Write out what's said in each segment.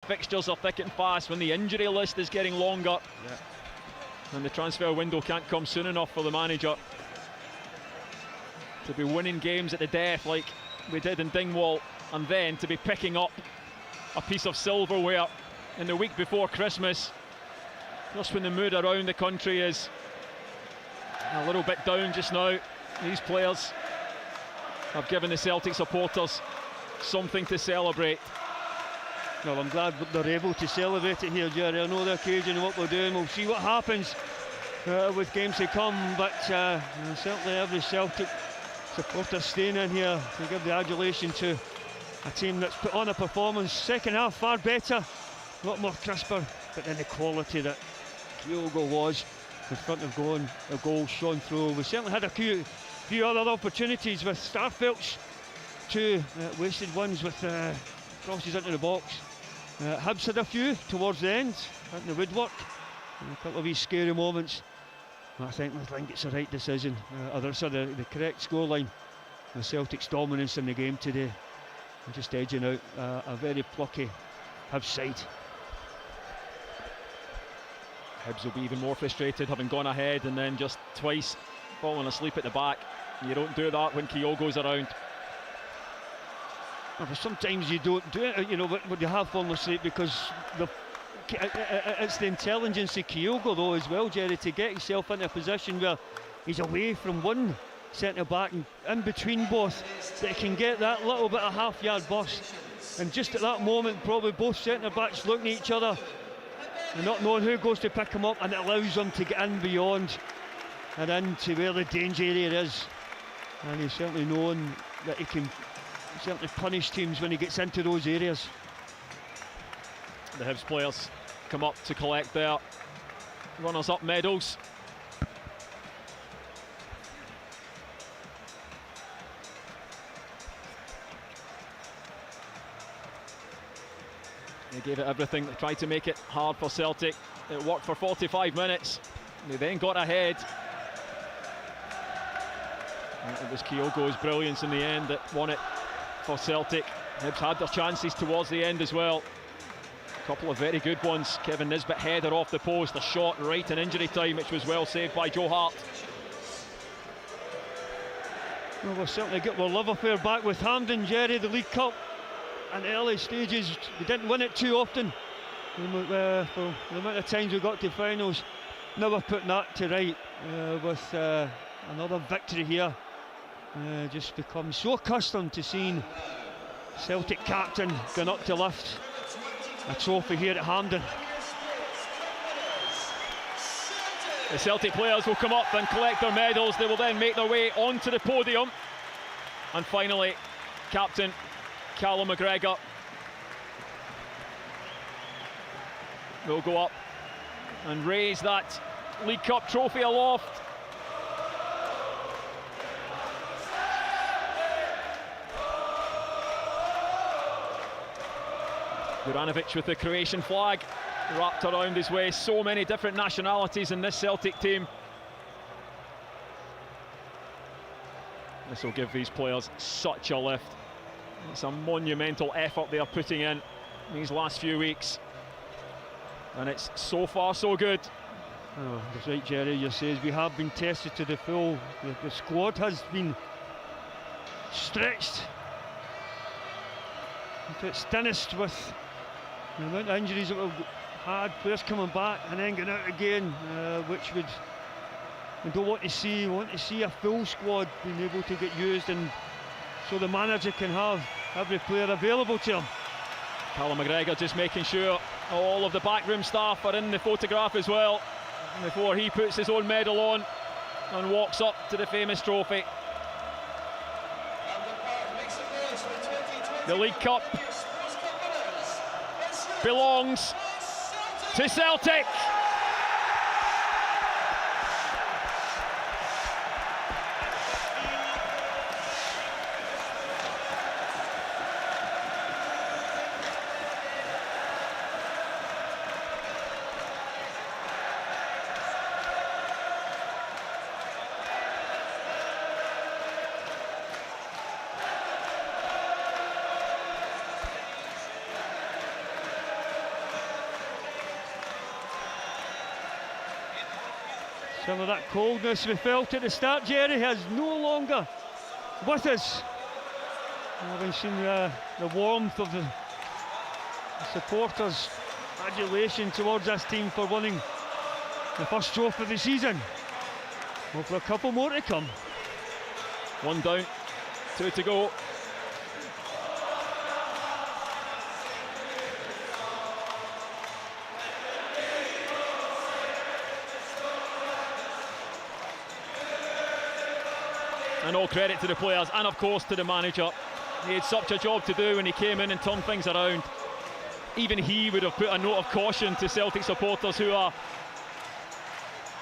fixtures are thick and fast, when the injury list is getting longer, and the transfer window can't come soon enough for the manager to be winning games at the death like we did in Dingwall, and then to be picking up a piece of silverware in the week before Christmas, just when the mood around the country is a little bit down just now. These players have given the Celtic supporters something to celebrate. Well, I'm glad they're able to celebrate it here, Jerry. I know the occasion and what we're doing. We'll see what happens with games to come, but certainly every Celtic supporter staying in here to give the adulation to a team that's put on a performance. Second half far better, a lot more crisper, but then the quality that Kyogo was in front of a goal shone through. We certainly had a few other opportunities with Starfelt's two wasted ones with crosses into the box. Hibs had a few towards the end, in the woodwork, and a couple of these scary moments. I think it's the right decision. Others are the correct scoreline. The Celtic's dominance in the game today, and just edging out a very plucky Hibs side. Hibs will be even more frustrated, having gone ahead and then just twice falling asleep at the back. You don't do that when Kyogo's around. Well, sometimes you don't do it, you know, but you have fallen asleep because it's the intelligence of Kyogo though as well, Jerry, to get himself into a position where he's away from one centre back and in between both, that he can get that little bit of half-yard burst, and just at that moment probably both centre backs looking at each other and not knowing who goes to pick him up, and it allows him to get in beyond and into where the danger area is, and he's certainly known that he can certainly punish teams when he gets into those areas. The Hibs players come up to collect their runners-up medals. They gave it everything. They tried to make it hard for Celtic. It worked for 45 minutes. They then got ahead. And it was Kyogo's brilliance in the end that won it for Celtic. Hibs had their chances towards the end as well. A couple of very good ones. Kevin Nisbet header off the post, a shot right in injury time, which was well saved by Joe Hart. Well, we'll certainly get our love affair back with Hampden, Jerry. The League Cup in the early stages, we didn't win it too often. For the amount of times we got to finals, never put that to right with another victory here. Just become so accustomed to seeing Celtic captain going up to lift a trophy here at Hampden. The Celtic players will come up and collect their medals. They will then make their way onto the podium, and finally captain Callum McGregor will go up and raise that League Cup trophy aloft. Juranovic with the Croatian flag wrapped around his waist. So many different nationalities in this Celtic team. This will give these players such a lift. It's a monumental effort they are putting in these last few weeks, and it's so far so good. Oh, that's right, Jerry. You say we have been tested to the full. The squad has been stretched to its thinnest with the amount of injuries that we've had, players coming back and then going out again, which we don't want to see. We want to see a full squad being able to get used, and so the manager can have every player available to him. Callum McGregor just making sure all of the backroom staff are in the photograph as well before he puts his own medal on and walks up to the famous trophy. The League Cup belongs to Celtic. Some of that coldness we felt at the start, Jerry, is no longer with us. Having seen the warmth of the supporters' adulation towards this team for winning the first trophy of the season. Well, for a couple more to come. One down, 2 to go. And all credit to the players and of course to the manager. He had such a job to do when he came in and turned things around. Even he would have put a note of caution to Celtic supporters who are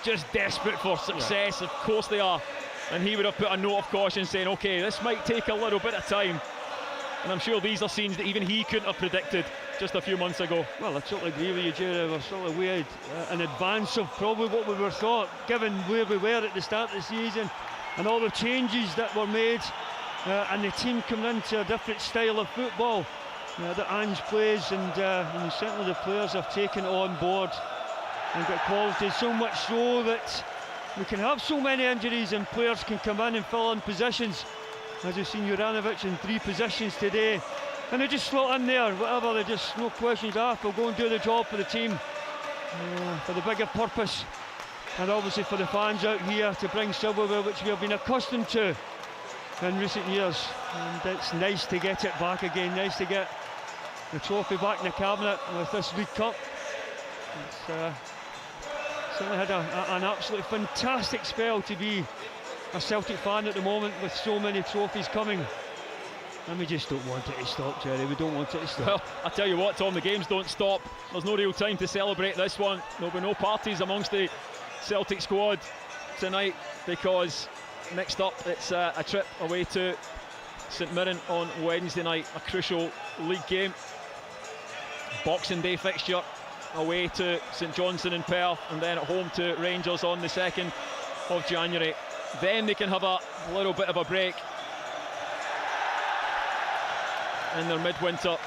just desperate for success. Of course they are. And he would have put a note of caution saying, okay, this might take a little bit of time. And I'm sure these are scenes that even he couldn't have predicted just a few months ago. Well, I totally agree with you, Jerry. We're sort of way in advance of probably what we were thought, given where we were at the start of the season and all the changes that were made, and the team coming into a different style of football that Ange plays, and certainly the players have taken it on board and got quality, so much so that we can have so many injuries and players can come in and fill in positions. As we've seen Juranovic in 3 positions today, and they just slot in there, whatever, they just, no questions asked, they'll go and do the job for the team, for the bigger purpose, and obviously for the fans out here to bring silverware, which we have been accustomed to in recent years. And it's nice to get it back again, nice to get the trophy back in the cabinet with this League Cup. It's certainly had an absolutely fantastic spell to be a Celtic fan at the moment, with so many trophies coming, and we just don't want it to stop, Jerry. We don't want it to stop. Well, I tell you what, Tom, the games don't stop. There's no real time to celebrate this one. There'll be no parties amongst the Celtic squad tonight, because next up it's a trip away to St Mirren on Wednesday night, a crucial league game. Boxing Day fixture away to St Johnstone in Perth, and then at home to Rangers on the 2nd of January. Then they can have a little bit of a break in their midwinter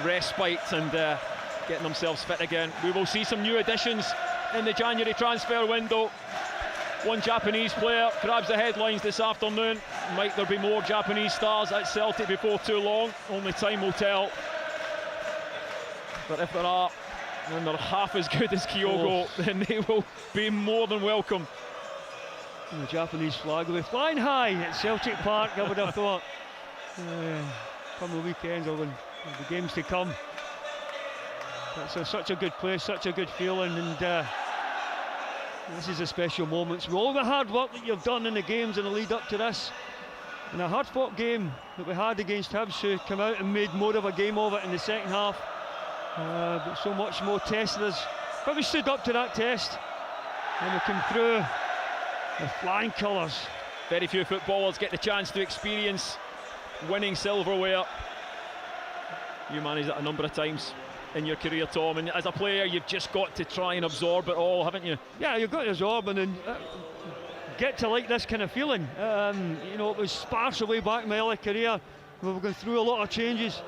respite and getting themselves fit again. We will see some new additions in the January transfer window. One Japanese player grabs the headlines this afternoon. Might there be more Japanese stars at Celtic before too long? Only time will tell. But if there are, and they're half as good as Kyogo, then they will be more than welcome. And the Japanese flag will be flying high at Celtic Park, I would have thought. Come the weekends or when the games to come. It's such a good place, such a good feeling, and this is a special moment. With all the hard work that you've done in the games in the lead up to this, and a hard-fought game that we had against Hibs, who came out and made more of a game of it in the second half, but so much more tested us. But we stood up to that test, and we came through with flying colours. Very few footballers get the chance to experience winning silverware. You managed that a number of times in your career, Tom, and as a player you've just got to try and absorb it all, haven't you? Yeah, you've got to absorb and then get to like this kind of feeling. You know, it was sparse away back in my early career. We were going through a lot of changes,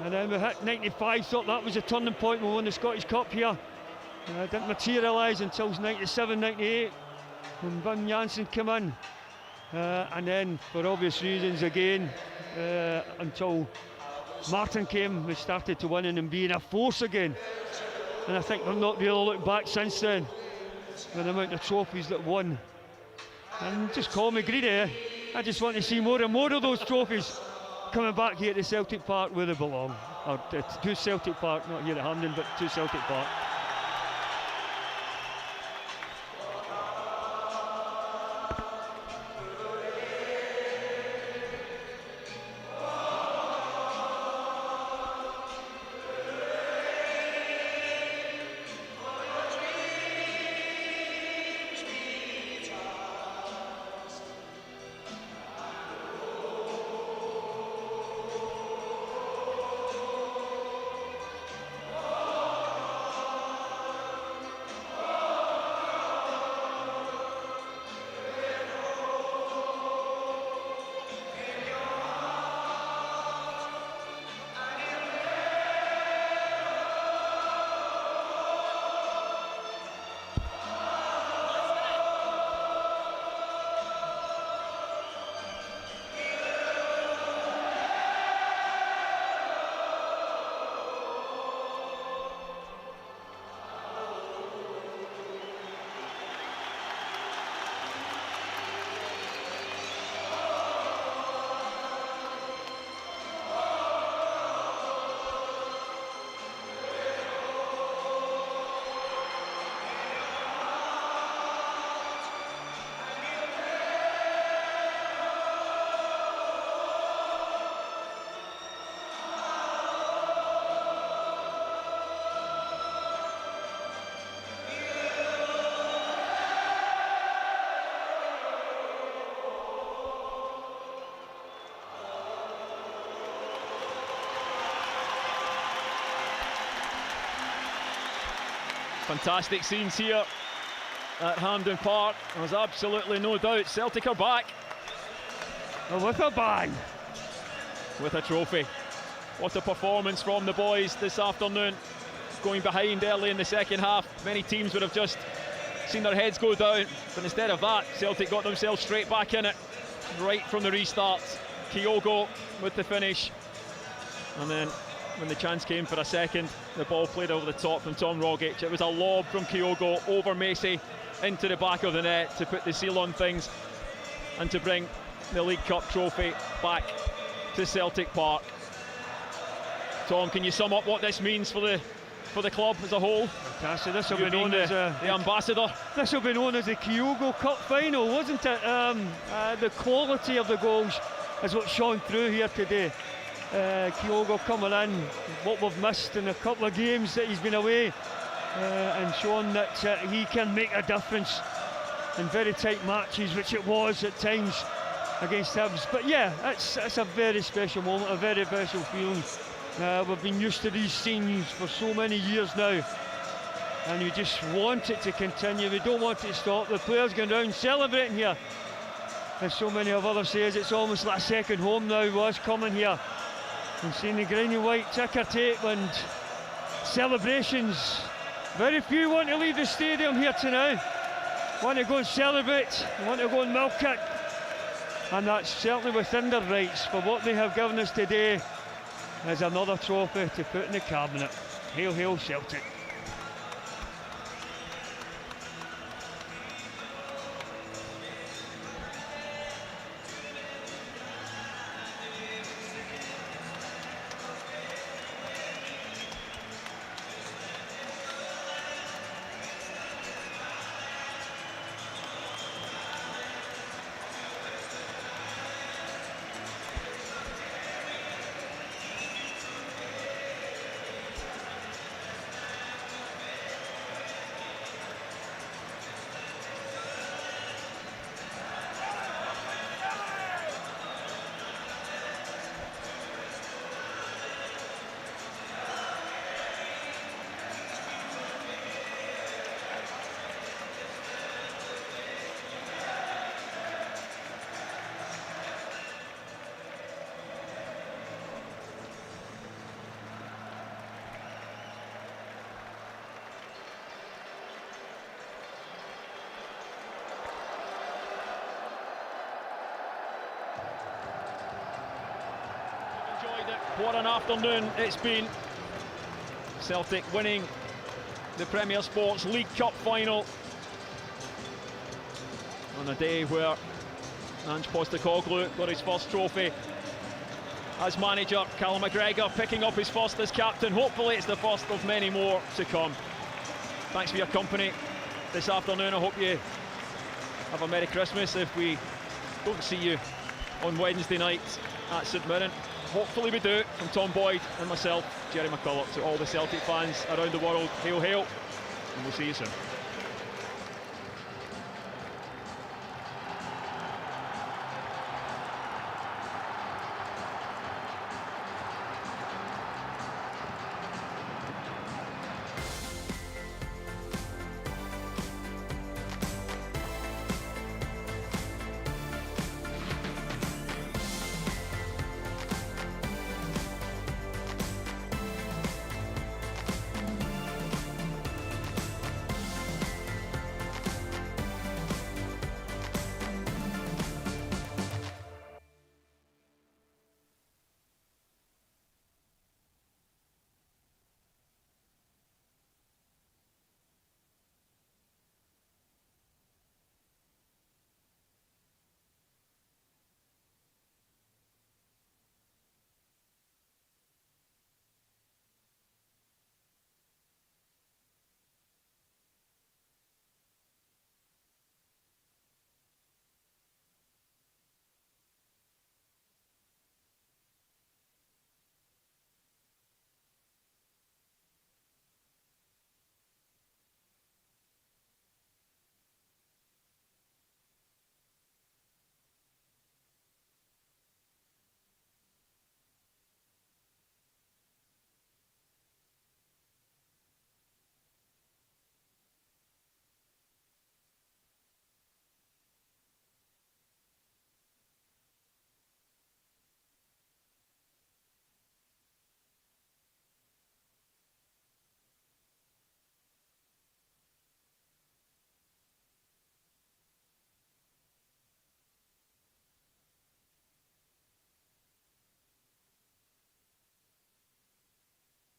and then we hit 95, thought that was a turning point when we won the Scottish Cup here. It didn't materialise until 97, 98 when Wim Jansen came in, and then for obvious reasons again, until Martin came, we started to win and being a force again. And I think we've not really looked back since then with the amount of trophies that won. And just call me greedy, I just want to see more and more of those trophies coming back here to Celtic Park where they belong, or to Celtic Park, not here at Hampden, but to Celtic Park. Fantastic scenes here at Hampden Park. There's absolutely no doubt Celtic are back. With a bang. With a trophy. What a performance from the boys this afternoon. Going behind early in the second half. Many teams would have just seen their heads go down, but instead of that, Celtic got themselves straight back in it, right from the restart. Kyogo with the finish. And then when the chance came for a second, the ball played over the top from Tom Rogic. It was a lob from Kyogo over Macy into the back of the net to put the seal on things and to bring the League Cup trophy back to Celtic Park. Tom, can you sum up what this means for the club as a whole? Fantastic. This will be known as the ambassador. This will be known as the Kyogo Cup final, wasn't it? The quality of the goals is what shone through here today. Kyogo coming in, what we've missed in a couple of games that he's been away, and showing that he can make a difference in very tight matches, which it was at times against Hibs. But yeah, it's a very special moment, a very special feeling. We've been used to these scenes for so many years now, and you just want it to continue. We don't want it to stop. The players going around celebrating here. As so many of others say, it's almost like a second home now was coming here and seeing the green and white ticker tape and celebrations. Very few want to leave the stadium here tonight. Want to go and celebrate, want to go and milk it, and that's certainly within their rights. For what they have given us today is another trophy to put in the cabinet. Hail, hail Celtic. What an afternoon it's been. Celtic winning the Premier Sports League Cup final on a day where Ange Postecoglou got his first trophy as manager. Callum McGregor picking up his first as captain. Hopefully it's the first of many more to come. Thanks for your company this afternoon. I hope you have a Merry Christmas if we don't see you on Wednesday night at St Mirren. Hopefully we do. From Tom Boyd and myself, Jerry McCulloch, to all the Celtic fans around the world, hail, hail, and we'll see you soon.